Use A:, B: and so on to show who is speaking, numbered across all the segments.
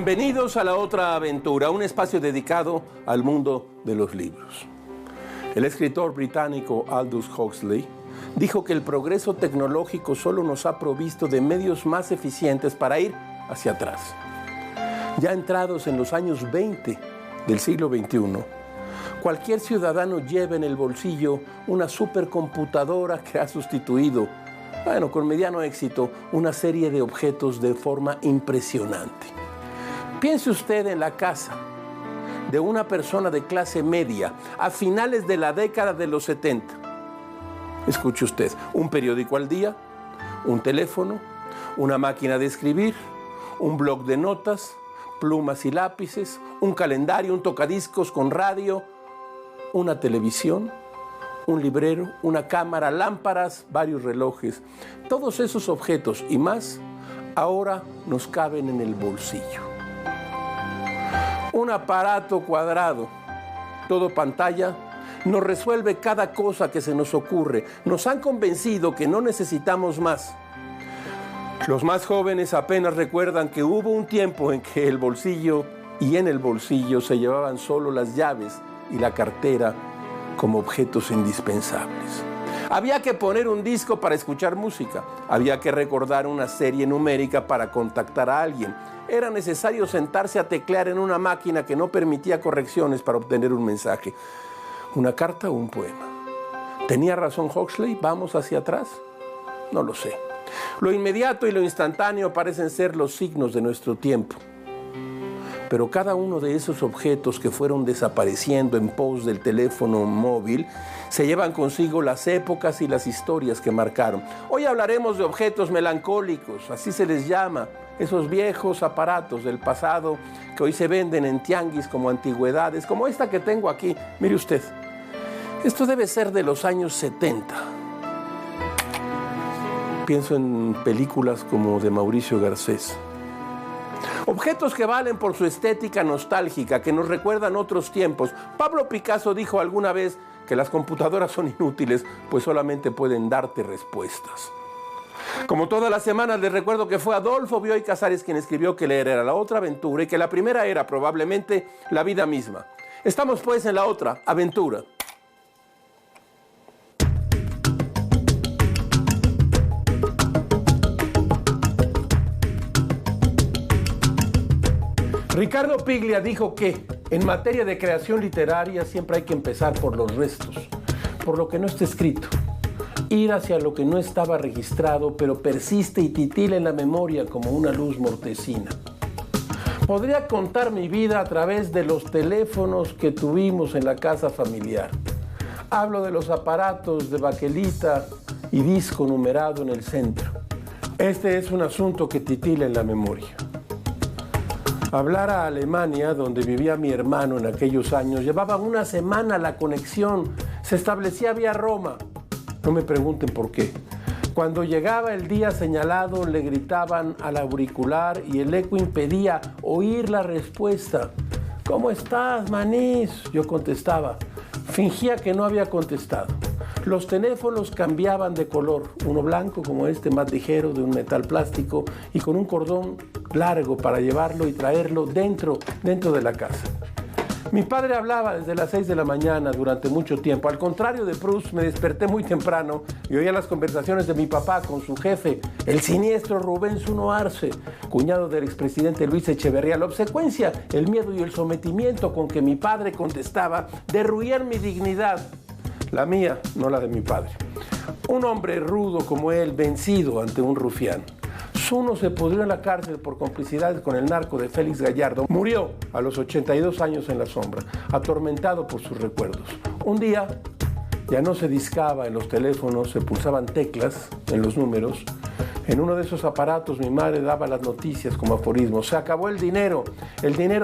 A: Bienvenidos a La Otra Aventura, un espacio dedicado al mundo de los libros. El escritor británico Aldous Huxley dijo que el progreso tecnológico solo nos ha provisto de medios más eficientes para ir hacia atrás. Ya entrados en los años 20 del siglo XXI, cualquier ciudadano lleva en el bolsillo una supercomputadora que ha sustituido, con mediano éxito, una serie de objetos de forma impresionante. Piense usted en la casa de una persona de clase media a finales de la década de los 70. Escuche usted, un periódico al día, un teléfono, una máquina de escribir, un bloc de notas, plumas y lápices, un calendario, un tocadiscos con radio, una televisión, un librero, una cámara, lámparas, varios relojes. Todos esos objetos y más ahora nos caben en el bolsillo. Un aparato cuadrado, todo pantalla, nos resuelve cada cosa que se nos ocurre. Nos han convencido que no necesitamos más. Los más jóvenes apenas recuerdan que hubo un tiempo en que el bolsillo y en el bolsillo se llevaban solo las llaves y la cartera como objetos indispensables. Había que poner un disco para escuchar música, había que recordar una serie numérica para contactar a alguien. Era necesario sentarse a teclear en una máquina que no permitía correcciones para obtener un mensaje, una carta o un poema. ¿Tenía razón Huxley? ¿Vamos hacia atrás? No lo sé. Lo inmediato y lo instantáneo parecen ser los signos de nuestro tiempo. Pero cada uno de esos objetos que fueron desapareciendo en pos del teléfono móvil se llevan consigo las épocas y las historias que marcaron. Hoy hablaremos de objetos melancólicos, así se les llama, esos viejos aparatos del pasado que hoy se venden en tianguis como antigüedades, como esta que tengo aquí. Mire usted, esto debe ser de los años 70. Pienso en películas como de Mauricio Garcés. Objetos que valen por su estética nostálgica, que nos recuerdan otros tiempos. Pablo Picasso dijo alguna vez que las computadoras son inútiles, pues solamente pueden darte respuestas. Como todas las semanas, les recuerdo que fue Adolfo Bioy Casares quien escribió que leer era la otra aventura y que la primera era probablemente la vida misma. Estamos pues en la otra aventura. Ricardo Piglia dijo que en materia de creación literaria siempre hay que empezar por los restos, por lo que no está escrito, ir hacia lo que no estaba registrado, pero persiste y titila en la memoria como una luz mortecina. Podría contar mi vida a través de los teléfonos que tuvimos en la casa familiar. Hablo de los aparatos de baquelita y disco numerado en el centro. Este es un asunto que titila en la memoria. Hablar a Alemania, donde vivía mi hermano en aquellos años, llevaba una semana la conexión, se establecía vía Roma. No me pregunten por qué. Cuando llegaba el día señalado, le gritaban al auricular y el eco impedía oír la respuesta. ¿Cómo estás, manís? Yo contestaba. Fingía que no había contestado. Los teléfonos cambiaban de color, uno blanco como este, más ligero, de un metal plástico y con un cordón largo para llevarlo y traerlo dentro de la casa. Mi padre hablaba desde las 6 de la mañana durante mucho tiempo. Al contrario de Proust, me desperté muy temprano y oía las conversaciones de mi papá con su jefe, el siniestro Rubén Zuno Arce, cuñado del expresidente Luis Echeverría. La obsecuencia, el miedo y el sometimiento con que mi padre contestaba derruían mi dignidad. La mía, no la de mi padre. Un hombre rudo como él, vencido ante un rufián. Zuno se pudrió en la cárcel por complicidades con el narco de Félix Gallardo. Murió a los 82 años en la sombra, atormentado por sus recuerdos. Un día ya no se discaba en los teléfonos, se pulsaban teclas en los números. En uno de esos aparatos mi madre daba las noticias como aforismos. Se acabó el dinero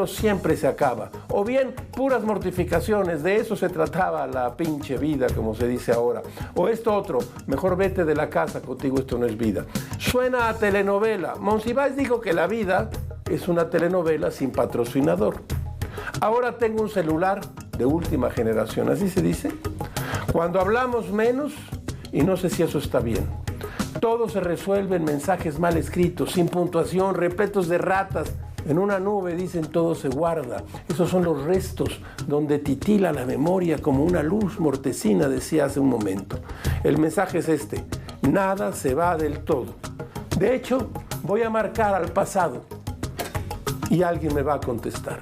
A: siempre se acaba. O bien, puras mortificaciones, de eso se trataba la pinche vida, como se dice ahora. O esto otro, mejor vete de la casa, contigo esto no es vida. Suena a telenovela. Monsiváis dijo que la vida es una telenovela sin patrocinador. Ahora tengo un celular de última generación, ¿así se dice? Cuando hablamos menos, y no sé si eso está bien. Todo se resuelve en mensajes mal escritos, sin puntuación, repletos de ratas, En una nube, dicen, todo se guarda. Esos son los restos donde titila la memoria como una luz mortecina, decía hace un momento. El mensaje es este: nada se va del todo. De hecho, voy a marcar al pasado y alguien me va a contestar.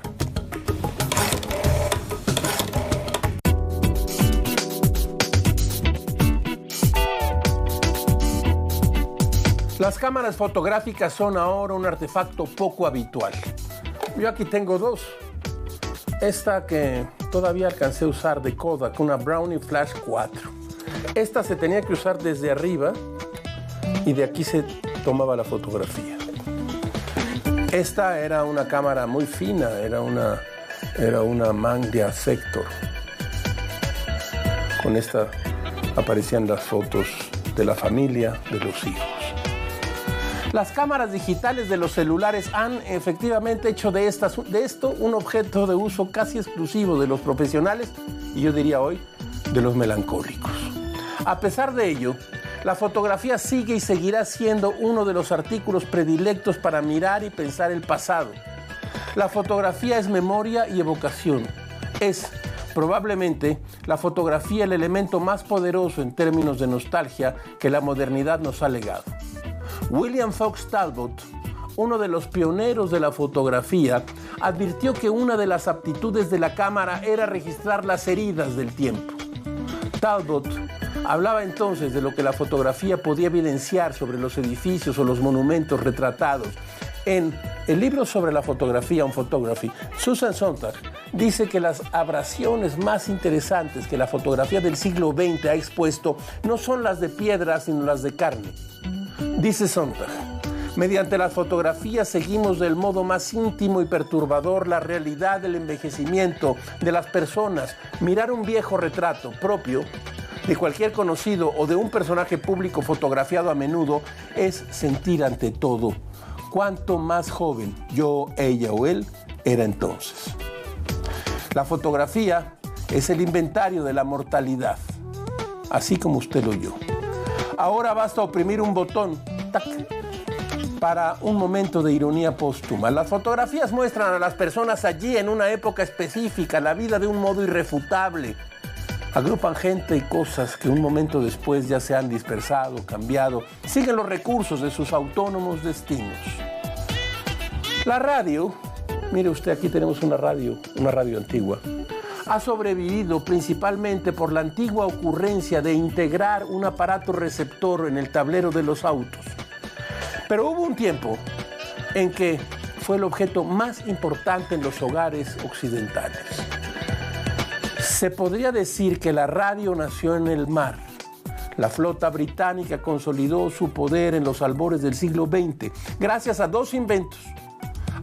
A: Las cámaras fotográficas son ahora un artefacto poco habitual. Yo aquí tengo dos. Esta que todavía alcancé a usar de Kodak, una Brownie Flash 4. Esta se tenía que usar desde arriba y de aquí se tomaba la fotografía. Esta era una cámara muy fina, era una Mangia Sector. Con esta aparecían las fotos de la familia, de los hijos. Las cámaras digitales de los celulares han efectivamente hecho de esto un objeto de uso casi exclusivo de los profesionales y yo diría hoy de los melancólicos. A pesar de ello, la fotografía sigue y seguirá siendo uno de los artículos predilectos para mirar y pensar el pasado. La fotografía es memoria y evocación. Es probablemente la fotografía el elemento más poderoso en términos de nostalgia que la modernidad nos ha legado. William Fox Talbot, uno de los pioneros de la fotografía, advirtió que una de las aptitudes de la cámara era registrar las heridas del tiempo. Talbot hablaba entonces de lo que la fotografía podía evidenciar sobre los edificios o los monumentos retratados. En el libro sobre la fotografía, On Photography, Susan Sontag dice que las abrasiones más interesantes que la fotografía del siglo XX ha expuesto no son las de piedra, sino las de carne. Dice Sontag: mediante las fotografías seguimos del modo más íntimo y perturbador la realidad del envejecimiento de las personas. Mirar un viejo retrato propio de cualquier conocido o de un personaje público fotografiado a menudo es sentir ante todo cuánto más joven yo, ella o él era entonces. La fotografía es el inventario de la mortalidad, así como usted lo oyó. Ahora basta oprimir un botón, ¡tac!, para un momento de ironía póstuma. Las fotografías muestran a las personas allí en una época específica, la vida de un modo irrefutable. Agrupan gente y cosas que un momento después ya se han dispersado, cambiado, siguen los recursos de sus autónomos destinos. La radio, mire usted, aquí tenemos una radio antigua, ha sobrevivido principalmente por la antigua ocurrencia de integrar un aparato receptor en el tablero de los autos. Pero hubo un tiempo en que fue el objeto más importante en los hogares occidentales. Se podría decir que la radio nació en el mar. La flota británica consolidó su poder en los albores del siglo XX gracias a dos inventos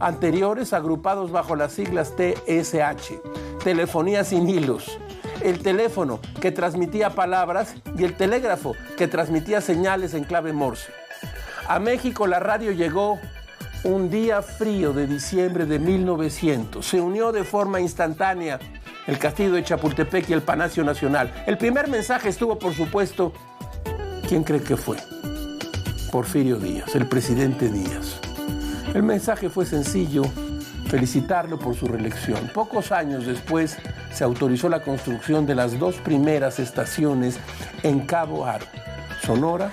A: anteriores agrupados bajo las siglas TSH, telefonía sin hilos. El teléfono, que transmitía palabras, y el telégrafo, que transmitía señales en clave Morse. A México la radio llegó un día frío de diciembre de 1900. Se unió de forma instantánea el Castillo de Chapultepec y el Palacio Nacional. El primer mensaje estuvo, por supuesto, ¿quién cree que fue? Porfirio Díaz, el presidente Díaz. El mensaje fue sencillo: felicitarlo por su reelección. Pocos años después se autorizó la construcción de las dos primeras estaciones en Cabo Aro, Sonora,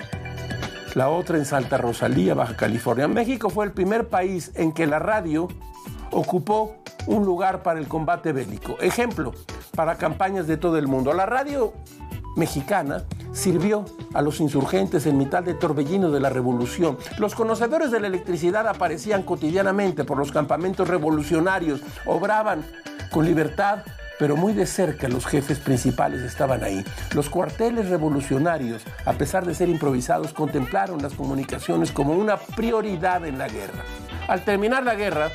A: la otra en Santa Rosalía, Baja California. México fue el primer país en que la radio ocupó un lugar para el combate bélico. Ejemplo para campañas de todo el mundo. La radio mexicana sirvió a los insurgentes en mitad del torbellino de la revolución. Los conocedores de la electricidad aparecían cotidianamente por los campamentos revolucionarios, obraban con libertad, pero muy de cerca los jefes principales estaban ahí. Los cuarteles revolucionarios, a pesar de ser improvisados, contemplaron las comunicaciones como una prioridad en la guerra. Al terminar la guerra,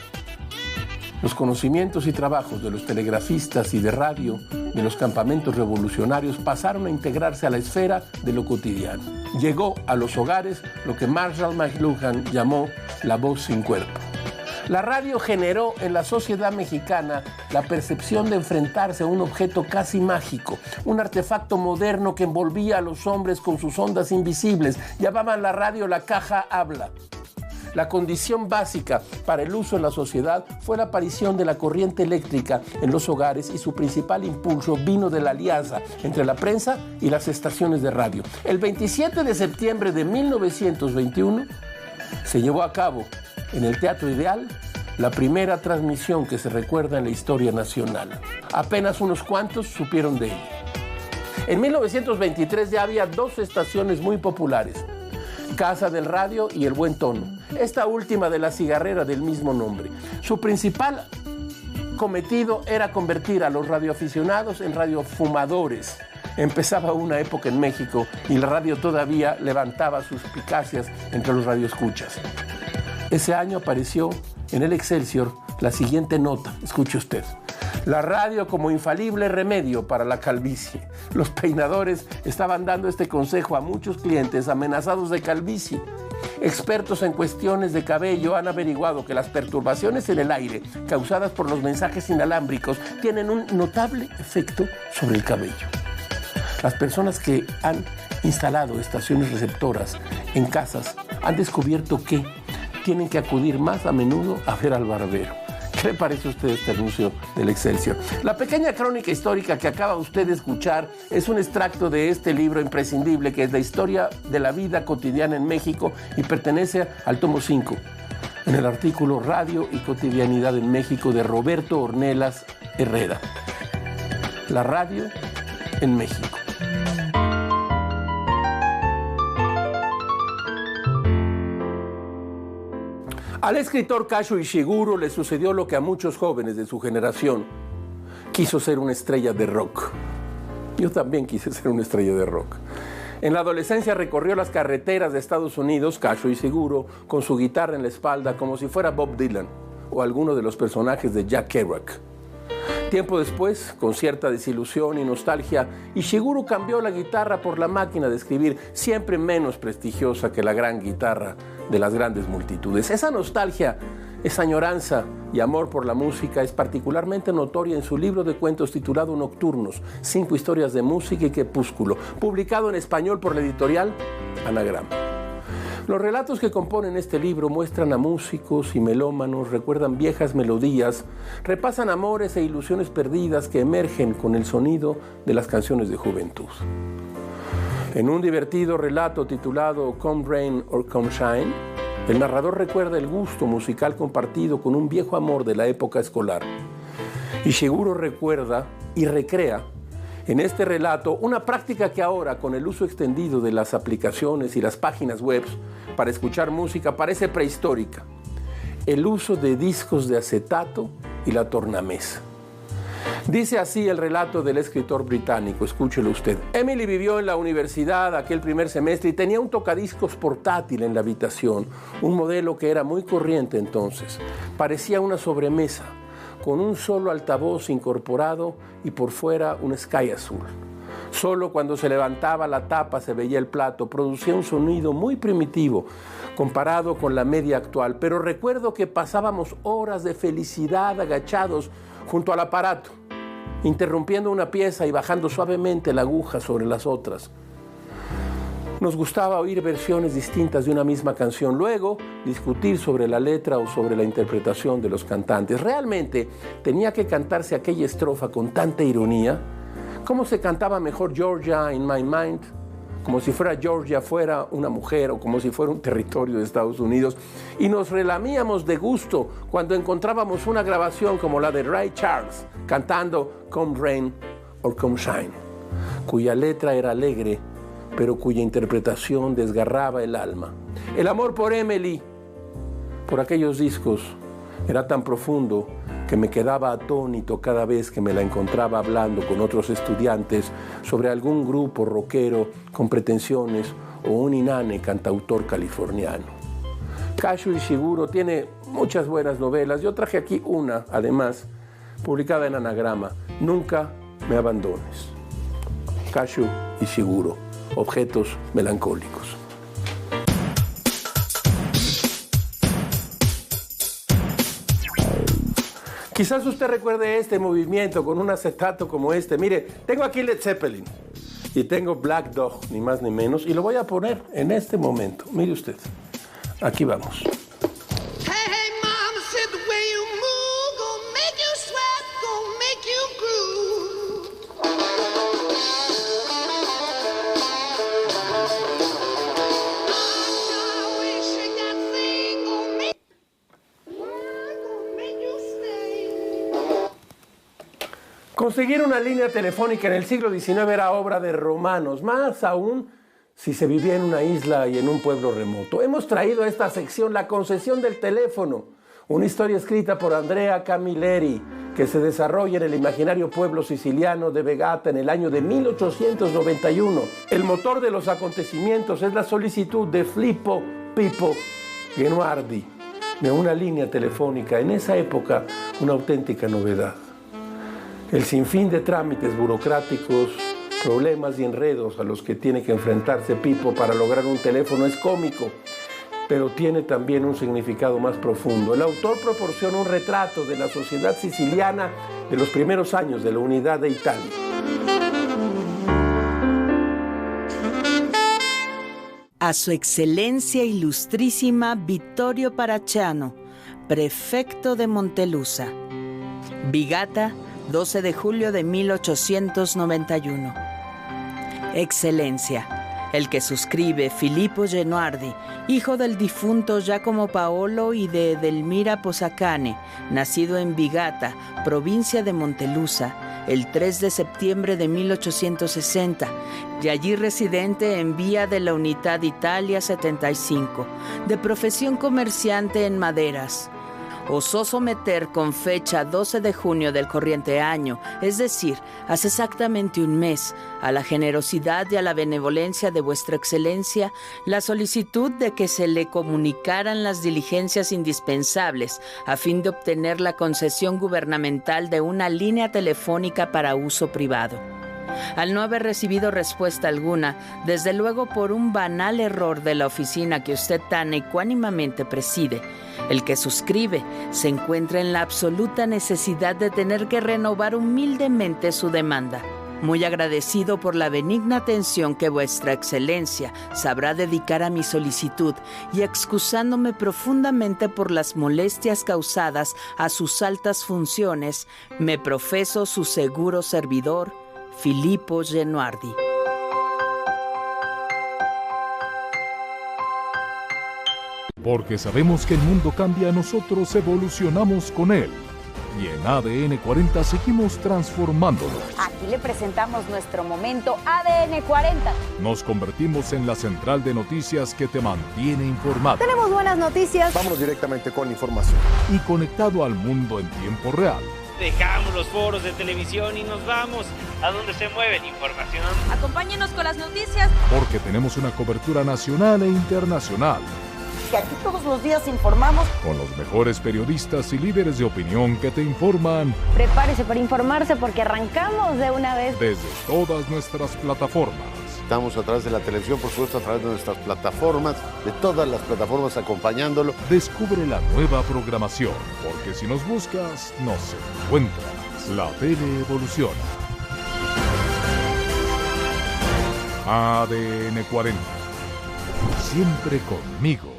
A: los conocimientos y trabajos de los telegrafistas y de radio de los campamentos revolucionarios pasaron a integrarse a la esfera de lo cotidiano. Llegó a los hogares lo que Marshall McLuhan llamó la voz sin cuerpo. La radio generó en la sociedad mexicana la percepción de enfrentarse a un objeto casi mágico, un artefacto moderno que envolvía a los hombres con sus ondas invisibles. Llamaban la radio la caja habla. La condición básica para el uso en la sociedad fue la aparición de la corriente eléctrica en los hogares y su principal impulso vino de la alianza entre la prensa y las estaciones de radio. El 27 de septiembre de 1921 se llevó a cabo en el Teatro Ideal la primera transmisión que se recuerda en la historia nacional. Apenas unos cuantos supieron de ella. En 1923 ya había dos estaciones muy populares, Casa del Radio y El Buen Tono, esta última de la cigarrera del mismo nombre. Su principal cometido era convertir a los radioaficionados en radiofumadores. Empezaba una época en México y la radio todavía levantaba suspicacias entre los radioescuchas. Ese año apareció en el Excelsior la siguiente nota, escuche usted. La radio como infalible remedio para la calvicie. Los peinadores estaban dando este consejo a muchos clientes amenazados de calvicie. Expertos en cuestiones de cabello han averiguado que las perturbaciones en el aire causadas por los mensajes inalámbricos tienen un notable efecto sobre el cabello. Las personas que han instalado estaciones receptoras en casas han descubierto que tienen que acudir más a menudo a ver al barbero. ¿Qué le parece a usted este anuncio del Excelsior? La pequeña crónica histórica que acaba usted de escuchar es un extracto de este libro imprescindible que es la historia de la vida cotidiana en México y pertenece al tomo 5, en el artículo Radio y Cotidianidad en México de Roberto Ornelas Herrera. La radio en México. Al escritor Kazuo Ishiguro le sucedió lo que a muchos jóvenes de su generación. Quiso ser una estrella de rock. Yo también quise ser una estrella de rock. En la adolescencia recorrió las carreteras de Estados Unidos, Kazuo Ishiguro, con su guitarra en la espalda, como si fuera Bob Dylan o alguno de los personajes de Jack Kerouac. Tiempo después, con cierta desilusión y nostalgia, Ishiguro cambió la guitarra por la máquina de escribir, siempre menos prestigiosa que la gran guitarra de las grandes multitudes. Esa nostalgia, esa añoranza y amor por la música es particularmente notoria en su libro de cuentos titulado Nocturnos, 5 historias de música y crepúsculo, publicado en español por la editorial Anagrama. Los relatos que componen este libro muestran a músicos y melómanos, recuerdan viejas melodías, repasan amores e ilusiones perdidas que emergen con el sonido de las canciones de juventud. En un divertido relato titulado Come Rain or Come Shine, el narrador recuerda el gusto musical compartido con un viejo amor de la época escolar. Ishiguro recuerda y recrea en este relato una práctica que ahora, con el uso extendido de las aplicaciones y las páginas web para escuchar música, parece prehistórica: el uso de discos de acetato y la tornamesa. Dice así el relato del escritor británico, escúchelo usted. Emily vivió en la universidad aquel primer semestre y tenía un tocadiscos portátil en la habitación, un modelo que era muy corriente entonces. Parecía una sobremesa, con un solo altavoz incorporado y por fuera un Sky azul. Solo cuando se levantaba la tapa se veía el plato, producía un sonido muy primitivo comparado con la media actual, pero recuerdo que pasábamos horas de felicidad agachados junto al aparato, interrumpiendo una pieza y bajando suavemente la aguja sobre las otras. Nos gustaba oír versiones distintas de una misma canción, luego discutir sobre la letra o sobre la interpretación de los cantantes. Realmente tenía que cantarse aquella estrofa con tanta ironía. ¿Cómo se cantaba mejor Georgia in my mind? Como si fuera Georgia fuera una mujer o como si fuera un territorio de Estados Unidos. Y nos relamíamos de gusto cuando encontrábamos una grabación como la de Ray Charles cantando Come Rain or Come Shine, cuya letra era alegre, pero cuya interpretación desgarraba el alma. El amor por Emily, por aquellos discos, era tan profundo que me quedaba atónito cada vez que me la encontraba hablando con otros estudiantes sobre algún grupo rockero con pretensiones o un inane cantautor californiano. Kazuo Ishiguro tiene muchas buenas novelas. Yo traje aquí una, además, publicada en Anagrama, Nunca me abandones. Kazuo Ishiguro, Objetos melancólicos. Quizás usted recuerde este movimiento con un acetato como este. Mire, tengo aquí Led Zeppelin y tengo Black Dog, ni más ni menos, y lo voy a poner en este momento. Mire usted, aquí vamos. Conseguir una línea telefónica en el siglo XIX era obra de romanos, más aún si se vivía en una isla y en un pueblo remoto. Hemos traído a esta sección La concesión del teléfono, una historia escrita por Andrea Camilleri, que se desarrolla en el imaginario pueblo siciliano de Vegata en el año de 1891. El motor de los acontecimientos es la solicitud de Filippo Pippo Genuardi de una línea telefónica, en esa época una auténtica novedad. El sinfín de trámites burocráticos, problemas y enredos a los que tiene que enfrentarse Pippo para lograr un teléfono es cómico, pero tiene también un significado más profundo. El autor proporciona un retrato de la sociedad siciliana de los primeros años de la unidad de Italia.
B: A su excelencia ilustrísima Vittorio Paracciano, prefecto de Montelusa. Vigata, 12 de julio de 1891. Excelencia, el que suscribe Filippo Genuardi, hijo del difunto Giacomo Paolo y de Edelmira Posacane, nacido en Vigata, provincia de Montelusa, el 3 de septiembre de 1860, y allí residente en vía de la Unidad Italia 75, de profesión comerciante en maderas. Osó someter con fecha 12 de junio del corriente año, es decir, hace exactamente un mes, a la generosidad y a la benevolencia de vuestra excelencia, la solicitud de que se le comunicaran las diligencias indispensables a fin de obtener la concesión gubernamental de una línea telefónica para uso privado. Al no haber recibido respuesta alguna, desde luego por un banal error de la oficina que usted tan ecuánimamente preside, el que suscribe se encuentra en la absoluta necesidad de tener que renovar humildemente su demanda. Muy agradecido por la benigna atención que vuestra excelencia sabrá dedicar a mi solicitud y excusándome profundamente por las molestias causadas a sus altas funciones, me profeso su seguro servidor, Filippo Genuardi.
C: Porque sabemos que el mundo cambia, nosotros evolucionamos con él. Y en ADN 40 seguimos transformándolo.
D: Aquí le presentamos nuestro momento ADN 40.
C: Nos convertimos en la central de noticias que te mantiene informado.
D: Tenemos buenas noticias.
E: Vamos directamente con la información.
C: Y conectado al mundo en tiempo real.
F: Dejamos los foros de televisión y nos vamos a donde se mueve la información.
G: Acompáñenos con las noticias.
C: Porque tenemos una cobertura nacional e internacional.
D: Que aquí todos los días informamos.
C: Con los mejores periodistas y líderes de opinión que te informan.
D: Prepárese para informarse porque arrancamos de una vez.
C: Desde todas nuestras plataformas.
E: Estamos a través de la televisión, por supuesto, a través de nuestras plataformas, de todas las plataformas acompañándolo.
C: Descubre la nueva programación, porque si nos buscas, nos encuentras. La tele evoluciona. ADN 40. Siempre conmigo.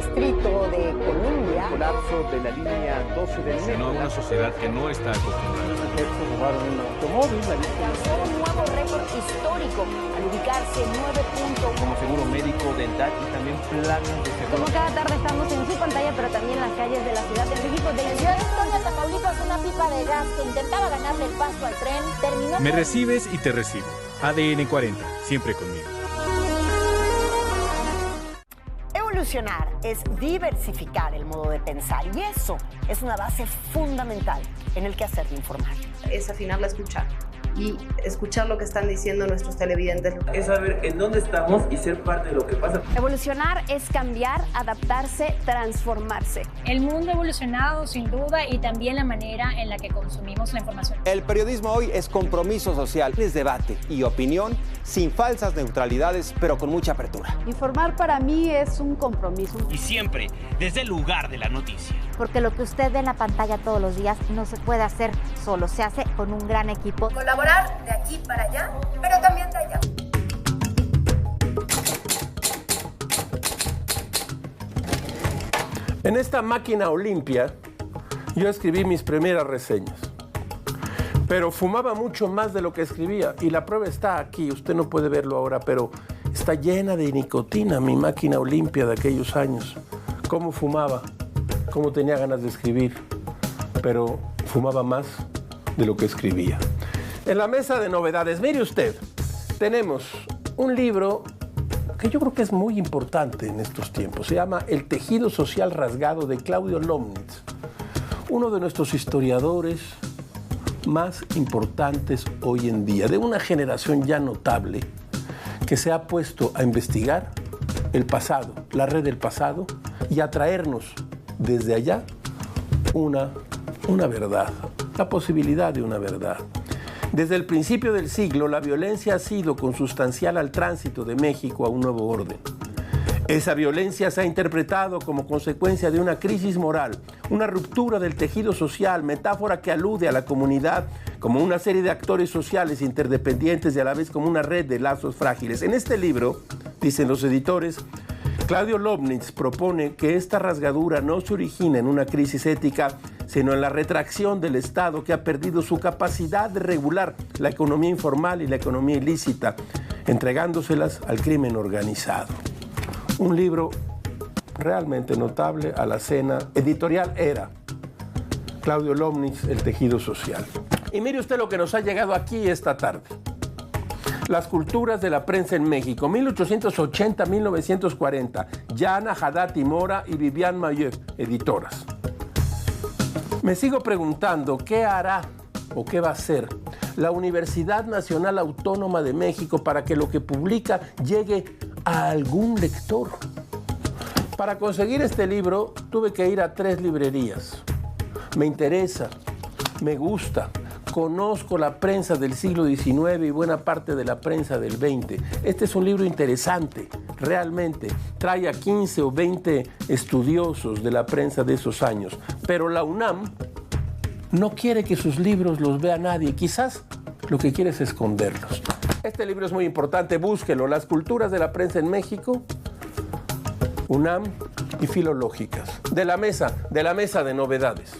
D: Distrito de Colombia.
H: Colapso de la línea 12 del metro.
I: No, una sociedad que no está acostumbrada.
H: Se robaron un automóvil.
D: Alcanzó un nuevo récord histórico al ubicarse 9.1.
H: Como seguro médico, dental y también planes de seguro.
D: Como cada tarde estamos en su pantalla, pero también en las calles de la Ciudad de México. De la Ciudad de Victoria, Tamaulipas, una pipa de gas que intentaba ganarle el paso al tren terminó.
I: Me recibes y te recibo. ADN 40, siempre conmigo.
D: Evolucionar es diversificar el modo de pensar y eso es una base fundamental en el quehacer de informar.
J: Es afinar la escucha y escuchar lo que están diciendo nuestros televidentes.
K: Es saber en dónde estamos y ser parte de lo que pasa.
L: Evolucionar es cambiar, adaptarse, transformarse.
M: El mundo ha evolucionado sin duda y también la manera en la que consumimos la información.
N: El periodismo hoy es compromiso social, es debate y opinión sin falsas neutralidades, pero con mucha apertura.
O: Informar para mí es un compromiso.
F: Y siempre desde el lugar de la noticia.
P: Porque lo que usted ve en la pantalla todos los días no se puede hacer solo, se hace con un gran equipo.
Q: Colaborar de aquí para allá, pero también de allá.
A: En esta máquina Olimpia, yo escribí mis primeras reseñas. Pero fumaba mucho más de lo que escribía. Y la prueba está aquí, usted no puede verlo ahora, pero está llena de nicotina mi máquina Olimpia de aquellos años. Cómo fumaba, cómo tenía ganas de escribir. pero fumaba más de lo que escribía. En la mesa de novedades, mire usted, tenemos un libro que yo creo que es muy importante en estos tiempos. Se llama El tejido social rasgado, de Claudio Lomnitz, uno de nuestros historiadores más importantes hoy en día, de una generación ya notable que se ha puesto a investigar el pasado, la red del pasado, y a traernos desde allá una verdad, la posibilidad de una verdad. Desde el principio del siglo, la violencia ha sido consustancial al tránsito de México a un nuevo orden. Esa violencia se ha interpretado como consecuencia de una crisis moral, una ruptura del tejido social, metáfora que alude a la comunidad como una serie de actores sociales interdependientes y a la vez como una red de lazos frágiles. En este libro, dicen los editores, Claudio Lomnitz propone que esta rasgadura no se origina en una crisis ética, sino en la retracción del Estado, que ha perdido su capacidad de regular la economía informal y la economía ilícita, entregándoselas al crimen organizado. Un libro realmente notable a la cena editorial Era. Claudio Lomnitz, El tejido social. Y mire usted lo que nos ha llegado aquí esta tarde. Las culturas de la prensa en México, 1880-1940. Yana Haddad Mora y Viviane Maillot, editoras. Me sigo preguntando qué hará o qué va a hacer la Universidad Nacional Autónoma de México para que lo que publica llegue a algún lector. Para conseguir este libro tuve que ir a 3 librerías. Me interesa, me gusta, conozco la prensa del siglo XIX y buena parte de la prensa del XX. Este es un libro interesante, realmente. Trae a 15 o 20 estudiosos de la prensa de esos años. Pero la UNAM no quiere que sus libros los vea nadie. Quizás lo que quiere es esconderlos. Este libro es muy importante, búsquelo. Las culturas de la prensa en México, UNAM y Filológicas. De la mesa de novedades.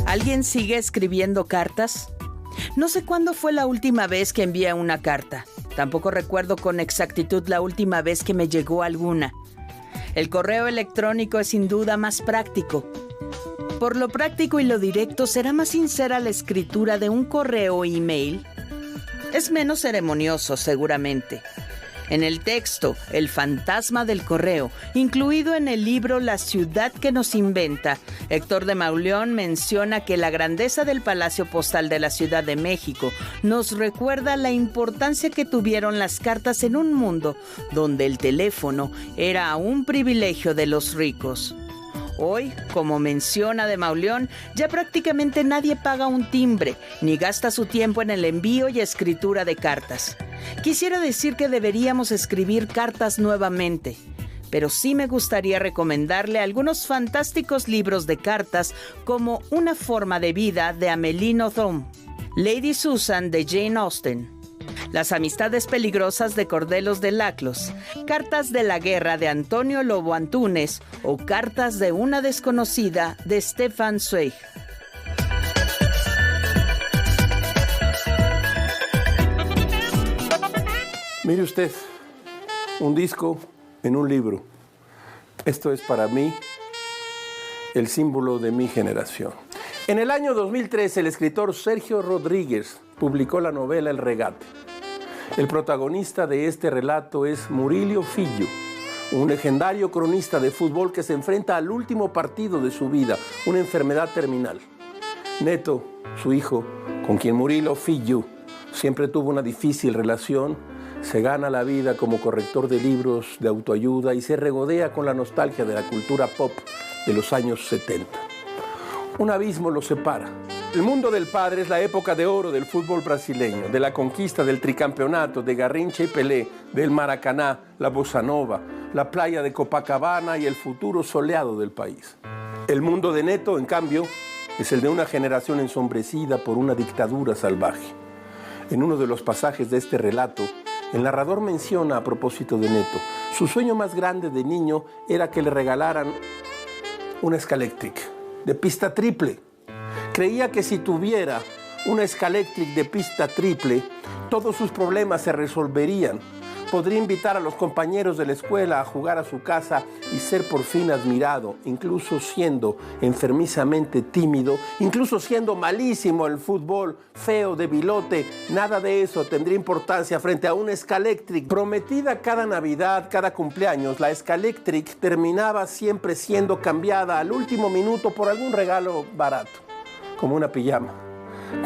B: ¿Alguien sigue escribiendo cartas? No sé cuándo fue la última vez que envié una carta. Tampoco recuerdo con exactitud la última vez que me llegó alguna. El correo electrónico es sin duda más práctico. Por lo práctico y lo directo, ¿será más sincera la escritura de un correo o email? Es menos ceremonioso, seguramente. En el texto, El fantasma del correo, incluido en el libro La ciudad que nos inventa, Héctor de Mauleón menciona que la grandeza del Palacio Postal de la Ciudad de México nos recuerda la importancia que tuvieron las cartas en un mundo donde el teléfono era un privilegio de los ricos. Hoy, como menciona de Mauleón, ya prácticamente nadie paga un timbre, ni gasta su tiempo en el envío y escritura de cartas. Quisiera decir que deberíamos escribir cartas nuevamente, pero sí me gustaría recomendarle algunos fantásticos libros de cartas como Una forma de vida de Amélie Nothomb, Lady Susan de Jane Austen, Las amistades peligrosas de Cordelos de Laclos, Cartas de la guerra de Antonio Lobo Antunes o Cartas de una desconocida de Stefan Zweig.
A: Mire usted, un disco en un libro. Esto es para mí el símbolo de mi generación. En el año 2013, el escritor Sergio Rodríguez publicó la novela El Regate. El protagonista de este relato es Murillo Filho, un legendario cronista de fútbol que se enfrenta al último partido de su vida, una enfermedad terminal. Neto, su hijo, con quien Murillo Filho siempre tuvo una difícil relación, se gana la vida como corrector de libros de autoayuda y se regodea con la nostalgia de la cultura pop de los años 70. Un abismo los separa. El mundo del padre es la época de oro del fútbol brasileño, de la conquista del tricampeonato, de Garrincha y Pelé, del Maracaná, la Bossa Nova, la playa de Copacabana y el futuro soleado del país. El mundo de Neto, en cambio, es el de una generación ensombrecida por una dictadura salvaje. En uno de los pasajes de este relato, el narrador menciona a propósito de Neto, su sueño más grande de niño era que le regalaran una Scalextric de pista triple. Creía que si tuviera una Scalextric de pista triple, todos sus problemas se resolverían. Podría invitar a los compañeros de la escuela a jugar a su casa y ser por fin admirado, incluso siendo enfermizamente tímido, incluso siendo malísimo en el fútbol, feo, debilote. Nada de eso tendría importancia frente a una Scalextric. Prometida cada Navidad, cada cumpleaños, la Scalextric terminaba siempre siendo cambiada al último minuto por algún regalo barato, como una pijama.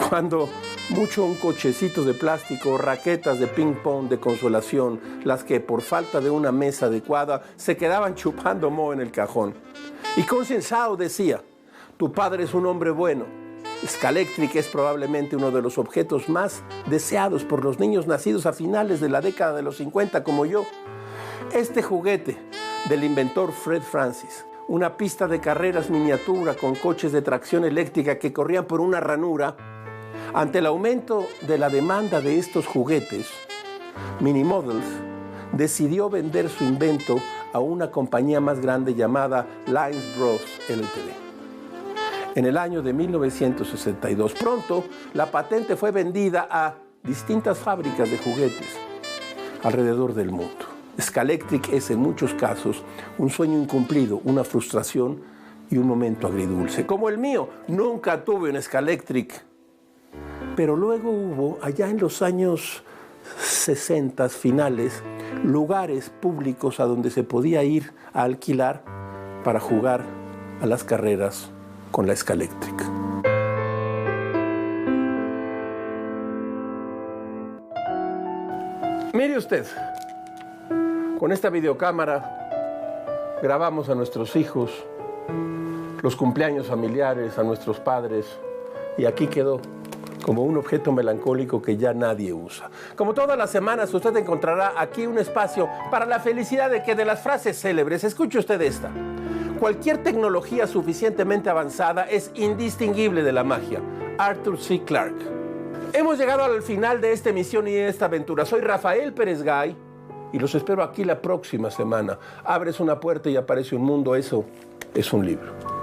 A: Cuando mucho un cochecito de plástico, raquetas de ping-pong de consolación, las que por falta de una mesa adecuada se quedaban chupando moho en el cajón. Y Consensao decía, tu padre es un hombre bueno. Scalextric es probablemente uno de los objetos más deseados por los niños nacidos a finales de la década de los 50 como yo. Este juguete del inventor Fred Francis, una pista de carreras miniatura con coches de tracción eléctrica que corrían por una ranura. Ante el aumento de la demanda de estos juguetes, Mini Models decidió vender su invento a una compañía más grande llamada Lines Bros. Ltd. En el año de 1962, pronto la patente fue vendida a distintas fábricas de juguetes alrededor del mundo. Scalextric es en muchos casos un sueño incumplido, una frustración y un momento agridulce. Como el mío, nunca tuve un Scalextric. Pero luego hubo, allá en los años 60 finales, lugares públicos a donde se podía ir a alquilar para jugar a las carreras con la Scalextric. Mire usted, con esta videocámara grabamos a nuestros hijos, los cumpleaños familiares, a nuestros padres, y aquí quedó como un objeto melancólico que ya nadie usa. Como todas las semanas, usted encontrará aquí un espacio para la felicidad de que de las frases célebres, escuche usted esta: cualquier tecnología suficientemente avanzada es indistinguible de la magia. Arthur C. Clarke. Hemos llegado al final de esta emisión y de esta aventura. Soy Rafael Pérez Gay y los espero aquí la próxima semana. Abres una puerta y aparece un mundo, eso es un libro.